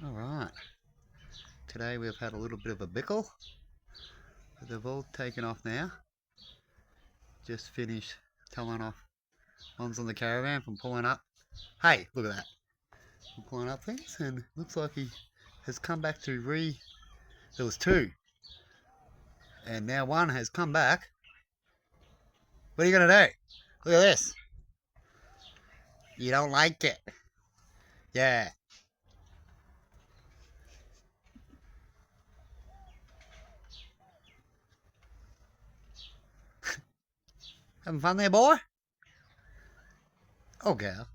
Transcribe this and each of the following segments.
Alright, today we've had a little bit of a bickle, but they've all taken off now. Just finished telling off one's on the caravan from pulling up. Hey, look at that. From pulling up things, and looks like he has come back to there was two, and now one has come back. What are you going to do? Look at this. You don't like it. Yeah. Having fun there, boy? Oh, girl.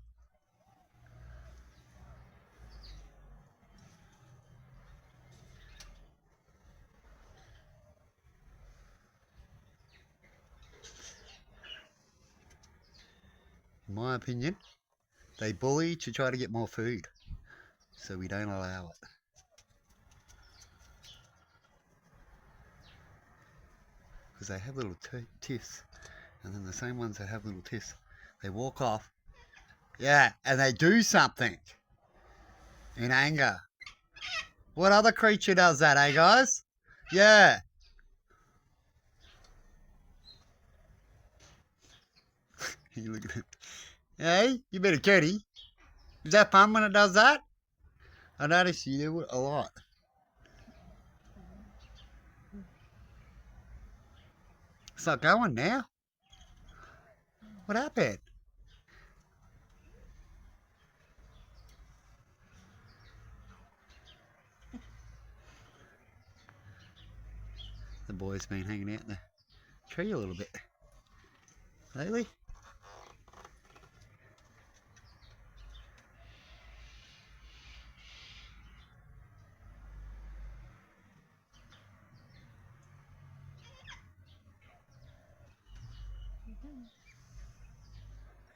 In my opinion, they bully to try to get more food, so we don't allow it. Because they have little tiffs, and then the same ones that have little tiffs, they walk off. Yeah, and they do something in anger. What other creature does that, eh, guys? Yeah. You look at it. Hey, you better kitty. Is that fun when it does that? I notice you do it a lot. It's not going now. What happened? The boy's been hanging out in the tree a little bit lately.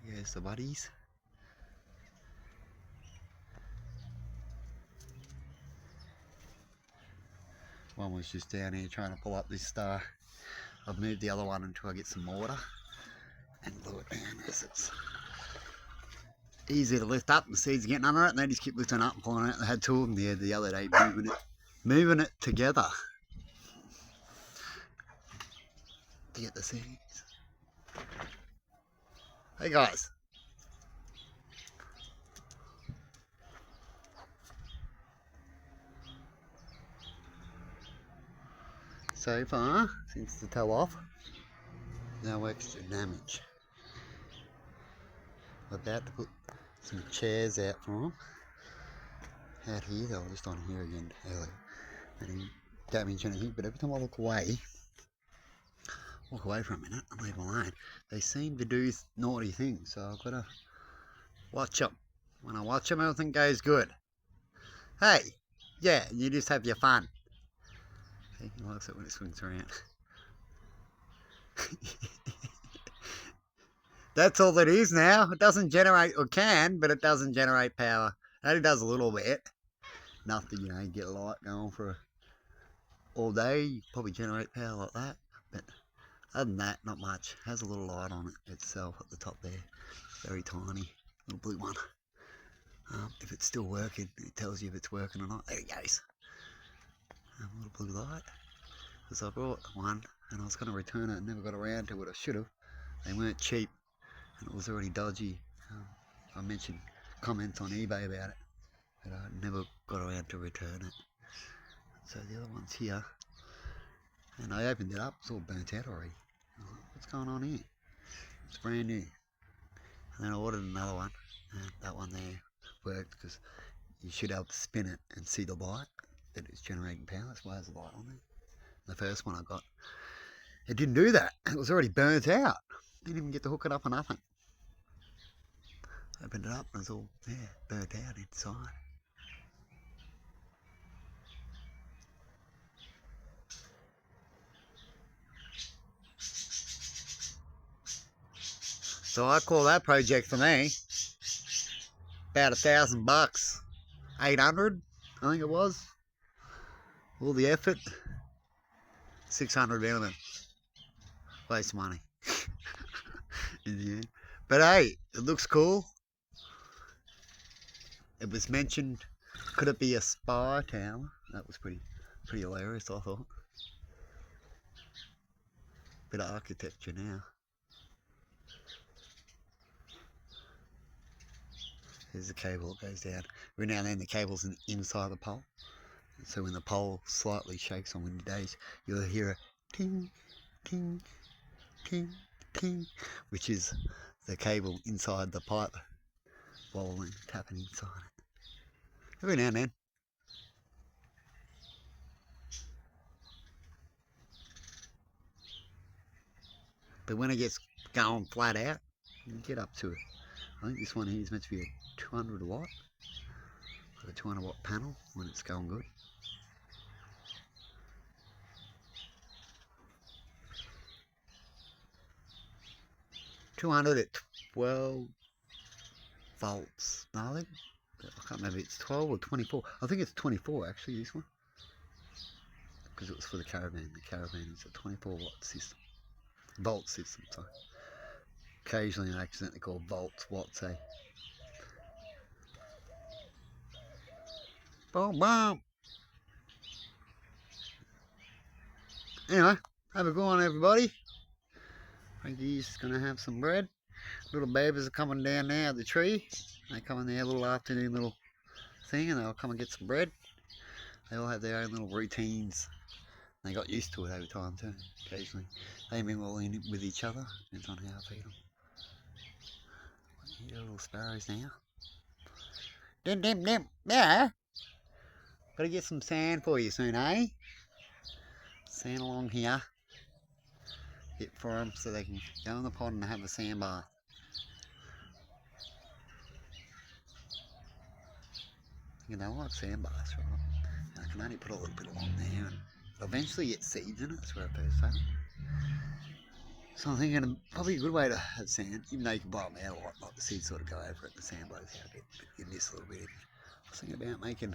Here's the buddies. One was just down here trying to pull up this star. I've moved the other one until I get some water and glue it down because it's easy to lift up and the seeds are getting under it, and they just keep lifting up and pulling it. They had two of them the other day moving it together to get the seeds. Hey guys. So far, since the toe off, no extra damage. We're about to put some chairs out for them. Out here, they were just on here again earlier. They didn't damage anything, but every time I walk away for a minute and leave them alone, they seem to do naughty things, so I've got to watch them. When I watch them, everything goes good. Hey, yeah, you just have your fun. He likes it when it swings around. That's all it is now. It doesn't generate, or can, but it doesn't generate power. It only does a little bit. Nothing, you know, get a light going for all day. You probably generate power like that. But other than that, not much. It has a little light on it itself at the top there. Very tiny. Little blue one. If it's still working, it tells you if it's working or not. There it goes. A little blue light. Because I brought one and I was going to return it and never got around to it. I should have. They weren't cheap and it was already dodgy. I mentioned comments on eBay about it, but I never got around to return it. So the other one's here, and I opened it up. It's all burnt out already. What's going on here? It's brand new. And then I ordered another one, and that one there worked because you should be able to spin it and see the light that it's generating power. That's why there's a light on it. The first one I got, it didn't do that. It was already burnt out. Didn't even get to hook it up or nothing. Opened it up and it's all, yeah, burnt out inside. So I call that project for me about $1,000, 800, I think it was. All the effort, 600 minimum. Waste of money. In the end. But hey, it looks cool. It was mentioned Could it be a spy tower? That was pretty hilarious, I thought. Bit of architecture now. There's the cable that goes down. Every now and then the cable's inside the pole. So when the pole slightly shakes on windy days, you'll hear a ting, ting, ting, ting, which is the cable inside the pipe bowling, tapping inside it. Every now and then. But when it gets going flat out, you get up to it. I think this one here is meant to be a 200 watt. Like a 200 watt panel when it's going good. $200 at 12 volts. No, I can't remember if it's 12 or 24. I think it's 24 actually, this one. Because it was for the caravan. The caravan is a 24 watt system. Volt system, sorry. Occasionally I accidentally call volts watts, eh? Boom, boom. Anyway, have a good one, everybody. Frankie's going to have some bread. Little babies are coming down now the tree. They come in their little afternoon little thing and they'll come and get some bread. They all have their own little routines. They got used to it over time too, occasionally. They mingle in with each other, depends on how I feed them. Here are little sparrows now. Dim, dim, dim, yeah. Gotta get some sand for you soon, eh? Sand along here. Hit for them so they can go in the pond and have a sand bath. You know, I like sand baths, right? And I can only put a little bit along there and eventually get seeds in it, that's where I first started. So I'm thinking probably a good way to have sand, even though you can buy them out a lot, like the seeds sort of go over it, the sand blows out a bit, but you miss a little bit. I was thinking about making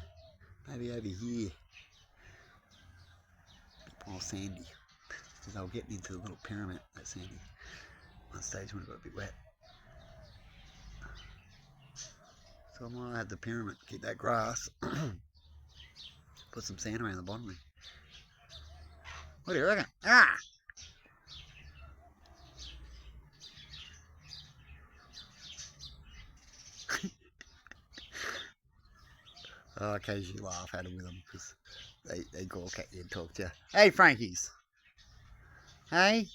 maybe over here a bit more sandy, because they were getting into the little pyramid, that sandy, one stage when it got a bit wet. So I might have the pyramid, keep that grass, put some sand around the bottom there. What do you reckon? Ah! I occasionally laugh at them with them because they gawk at you and talk to you. Hey, Frankies. Hey?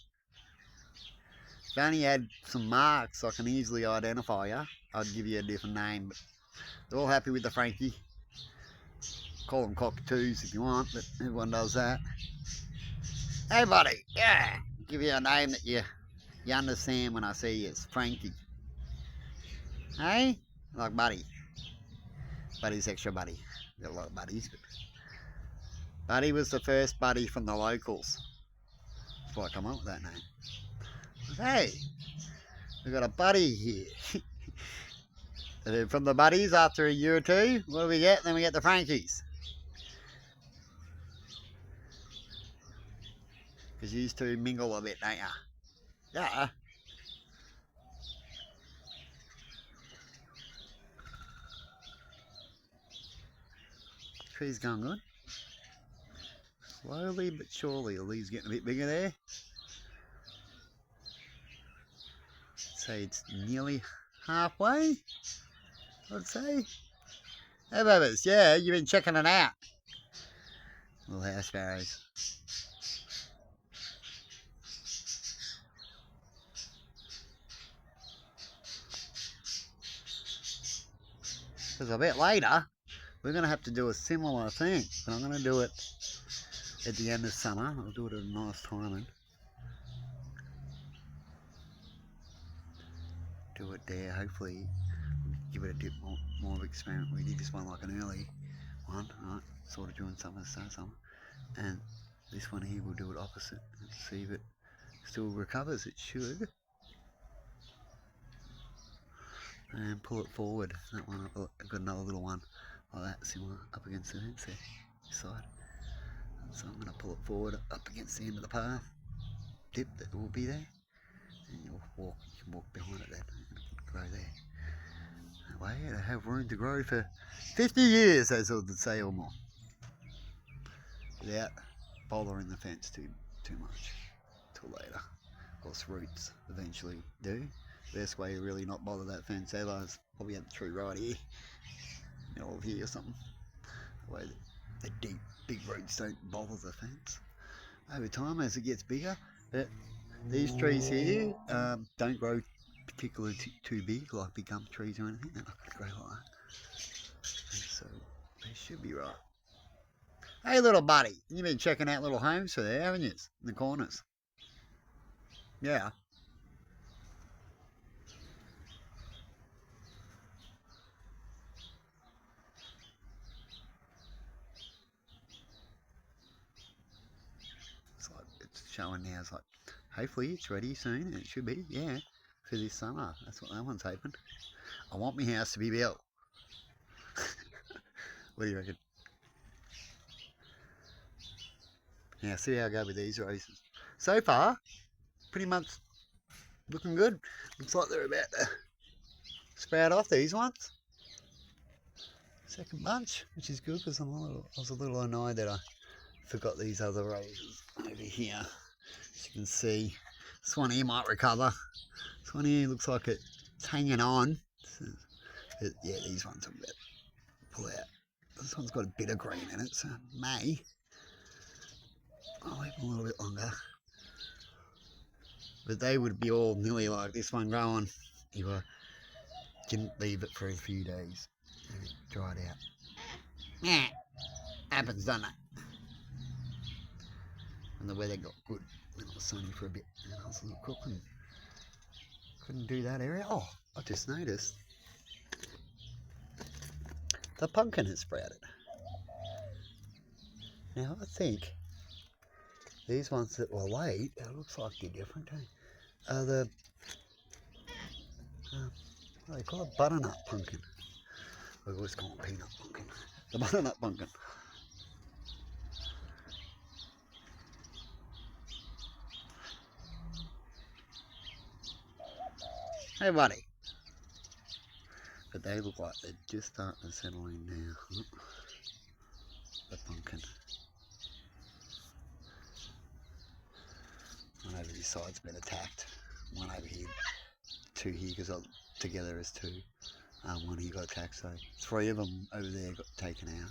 If you only had some marks I can easily identify you, I'd give you a different name. But they're all happy with the Frankie. Call them cockatoos if you want, but everyone does that. Hey, buddy. Yeah. Give you a name that you understand when I say you. It's Frankie. Hey? Like Buddy. Buddy's extra Buddy. Got a lot of buddies, but Buddy was the first buddy from the locals. That's why I come up with that name. Hey, we got a buddy here. And then from the buddies, after a year or two, what do we get? Then we get the Frankies. Because you used to mingle a bit, don't you? Yeah. Tree's going good. Slowly but surely, the leaves getting a bit bigger there. Say it's nearly halfway, I'd say. Hey, babies, yeah, you've been checking it out. Little house sparrows. Because a bit later, we're going to have to do a similar thing. But I'm going to do it at the end of summer. I'll do it at a nice timing. Do it there, hopefully give it a bit more of an experiment. We did this one like an early one, right? Sort of during summer, start summer. And this one here we'll do it opposite and see if it still recovers. It should. And pull it forward. That one, I've got another little one like that, similar, up against the fence there, this side. So I'm going to pull it forward up against the end of the path. Dip that will be there. And you can walk behind it then. Grow there. That way to have room to grow for 50 years, as I would say, or more, without bothering the fence too much till later. Of course, roots eventually do. The best way to really not bother that fence ever is probably have the tree right here, middle of here or something. The way the deep, big roots don't bother the fence. Over time, as it gets bigger, these trees here don't grow particularly too big, like big gum trees or anything. They're not going to grow like that. So they should be right. Hey, little buddy, you've been checking out little homes for there, haven't you? In the corners. Yeah. It's like it's showing now. It's like hopefully it's ready soon. It should be, yeah, for this summer. That's what that one's hoping. I want my house to be built. What do you reckon? Yeah, see how I go with these roses. So far, pretty much looking good. Looks like they're about to sprout off these ones. Second bunch, which is good because I was a little annoyed that I forgot these other roses over here. As you can see, this one here might recover. This one here looks like it's hanging on. But yeah, these ones are a bit pull out. This one's got a bit of green in it, so may. I'll leave them a little bit longer. But they would be all nearly like this one growing. You didn't leave it for a few days. And it dried out. Yeah, happens, doesn't it? And the weather got good when it was sunny for a bit. And I was a little crook and couldn't do that area. Oh, I just noticed the pumpkin has sprouted. Now I think these ones that were late, it looks like they're different, are the, what do they call it? Butternut pumpkin. We always call it peanut pumpkin. The butternut pumpkin. Hey buddy. But they look like they're just starting to settle in now. The pumpkin. One over this side's been attacked. One over here, two here, because together is two. One here got attacked, so 3 of them over there got taken out.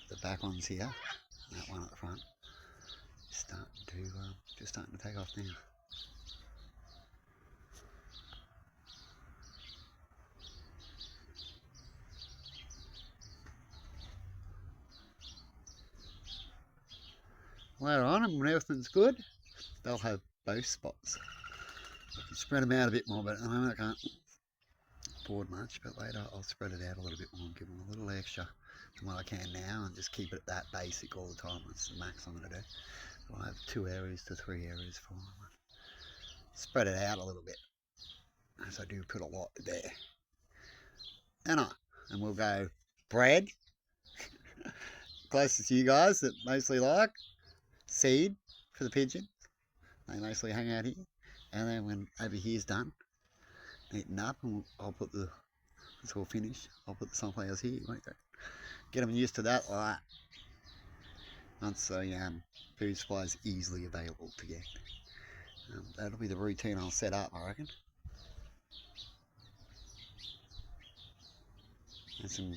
The back one's here, and that one at the front is just starting to take off now. Later on, when everything's good, they'll have both spots. I can spread them out a bit more, but at the moment I can't afford much. But later I'll spread it out a little bit more and give them a little extra than what I can now, and just keep it that basic all the time. That's the max I'm going to do. So I'll have 2 areas to 3 areas for them. Spread it out a little bit, as I do put a lot there. And we'll go bread, closest to you guys that mostly like. Seed for the pigeons. They mostly hang out here. And then when over here's done, eaten up, and I'll put it's all finished, I'll put the sunflowers here. Get them used to that like that. Once the food supply is easily available to get. That'll be the routine I'll set up, I reckon. And some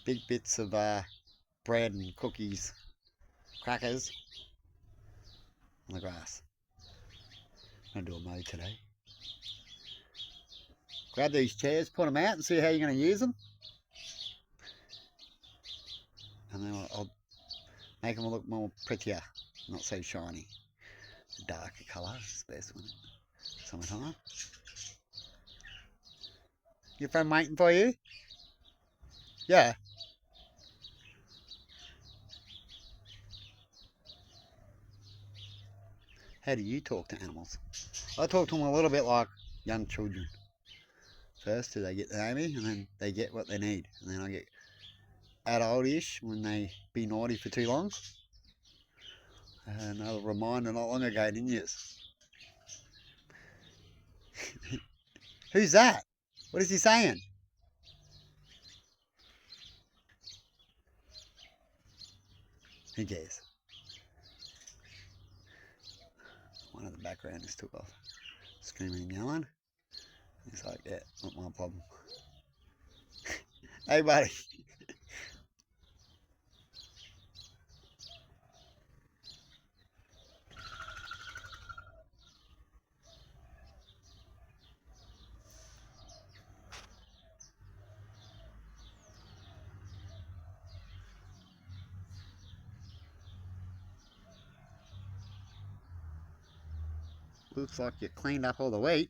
big bits of bread and cookies, crackers on the grass. I'm going to do a mow today. Grab these chairs, put them out and see how you're going to use them. And then I'll make them look more prettier, not so shiny. A darker colour is the best one. Summertime. Your friend waiting for you? Yeah. How do you talk to animals? I talk to them a little bit like young children. First, do they get to know me, and then they get what they need. And then I get adult-ish when they be naughty for too long. Another reminder not long ago, didn't you? Who's that? What is he saying? Who cares? One of the background just took off, screaming and yelling. He's like, yeah, not my problem. Hey, buddy. Looks like you cleaned up all the wheat.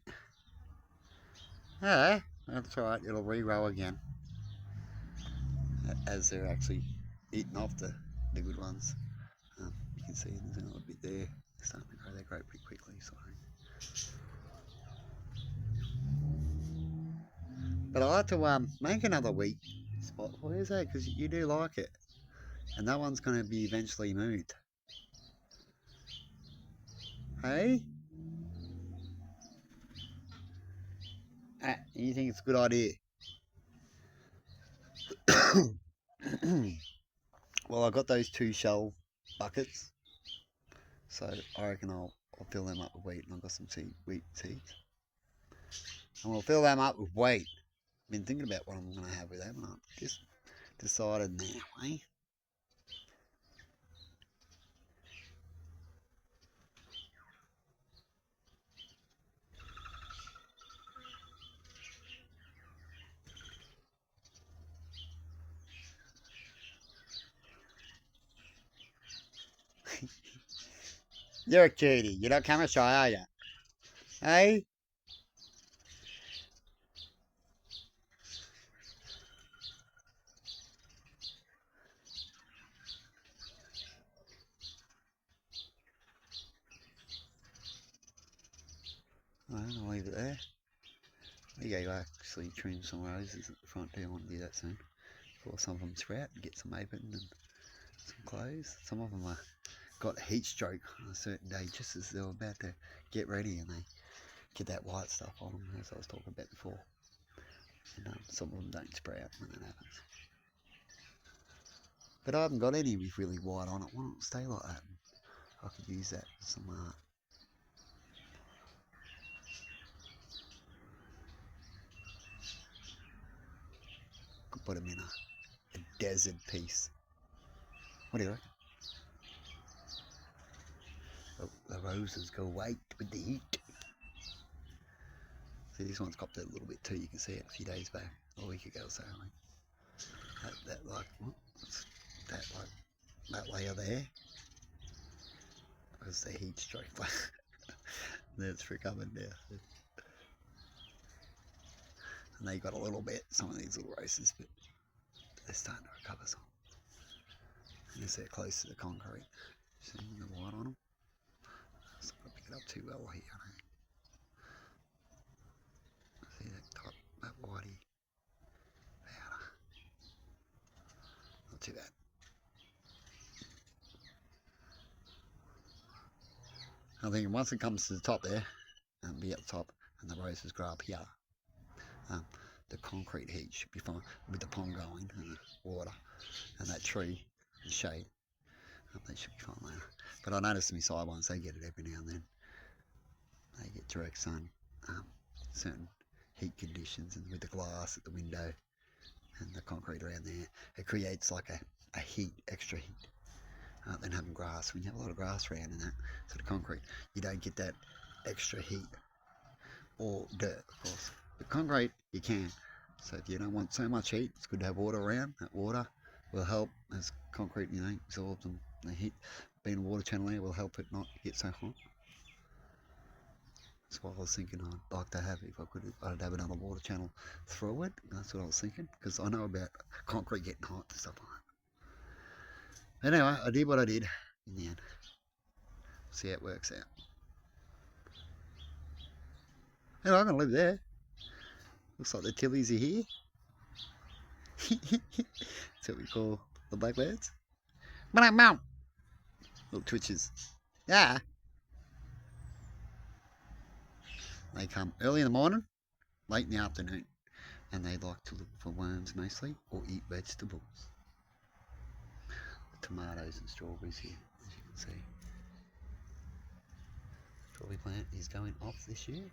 Yeah, that's alright, it'll re-row again. As they're actually eating off the good ones. You can see there's a little bit there. They're starting to grow, they grow pretty quickly, sorry. But I like to make another wheat spot for you, because you do like it. And that one's going to be eventually moved. Hey? You think it's a good idea? Well, I got those 2 shell buckets, so I reckon I'll fill them up with wheat, and I've got some wheat seeds. And we'll fill them up with wheat. I've been thinking about what I'm going to have with them, and I've just decided now, eh? You're a cutie. You don't camera shy, are you? Hey? I'll leave it there. There you go, actually trim some roses at the front too. I want to do that soon. Before some of them sprout and get some apron and some clothes. Some of them got heat stroke on a certain day just as they were about to get ready, and they get that white stuff on them, as I was talking about before. And some of them don't sprout when that happens. But I haven't got any with really white on it. Why not stay like that? I could use that for some art. Could put them in a desert piece. What do you reckon? Oh, the roses go white with the heat. See, this one's copped it a little bit too. You can see it a few days back, a week ago or so. That layer there was the heat stroke. That's recovered now. And they got a little bit, some of these little roses, but they're starting to recover some. I guess they're close to the concrete. See the white on them? It's not going to pick it up too well here. See that top, that whitey powder. Not too bad. I think once it comes to the top there, and be at the top, and the roses grow up here, the concrete heat should be fine with the pond going and the water and that tree and shade. They should be fine later. But I noticed my side ones, they get it every now and then. They get direct sun, certain heat conditions, and with the glass at the window and the concrete around there, it creates like a heat, extra heat. Than having grass. When you have a lot of grass around in that sort of concrete, you don't get that extra heat, or dirt, of course. But concrete, you can. So if you don't want so much heat, it's good to have water around. That water will help as concrete, absorbs the heat. Being a water channel there will help it not get so hot. That's what I was thinking I'd like to have. If I could, I'd have another water channel through it. That's what I was thinking, because I know about concrete getting hot and stuff like that. Anyway, I did what I did in the end. See how it works out. Anyway, I'm going to live there. Looks like the tillies are here. That's what we call the blackbirds. Little twitches. Yeah. They come early in the morning, late in the afternoon. And they like to look for worms mostly, or eat vegetables. tomatoes and strawberries here, as you can see. Strawberry plant is going off this year.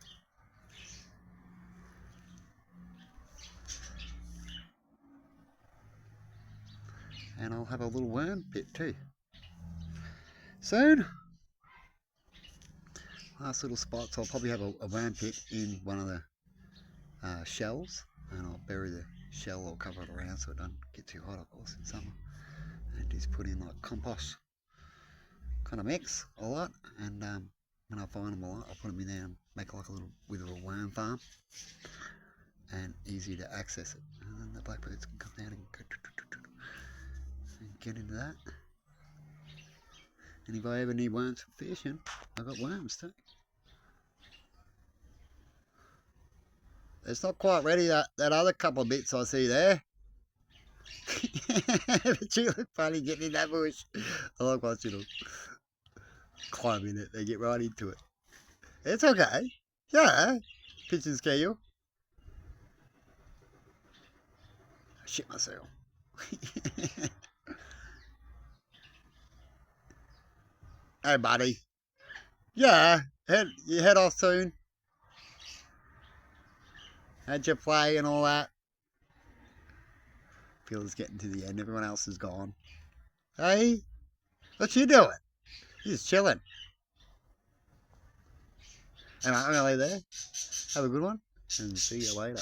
And I'll have a little worm pit too soon. Last little spots, I'll probably have a worm pit in one of the shells, and I'll bury the shell or cover it around so it doesn't get too hot, of course, in summer. And just put in like compost kind of mix a lot, and when I find them a lot, I'll put them in there and make like a little worm farm, and easy to access it. And then the blackbirds can come down and get into that. And if I ever need worms for fishing, I've got worms too. It's not quite ready, that other couple of bits I see there. But you look funny getting in that bush. I like watching them climb in it. They get right into it. It's okay. Yeah. Pigeons scare you. I shit myself. Hey, buddy. Yeah. You head off soon. Had your play and all that. Feel it's getting to the end. Everyone else is gone. Hey, what you doing? You're just chilling. And I'm gonna leave there. Have a good one, and see you later.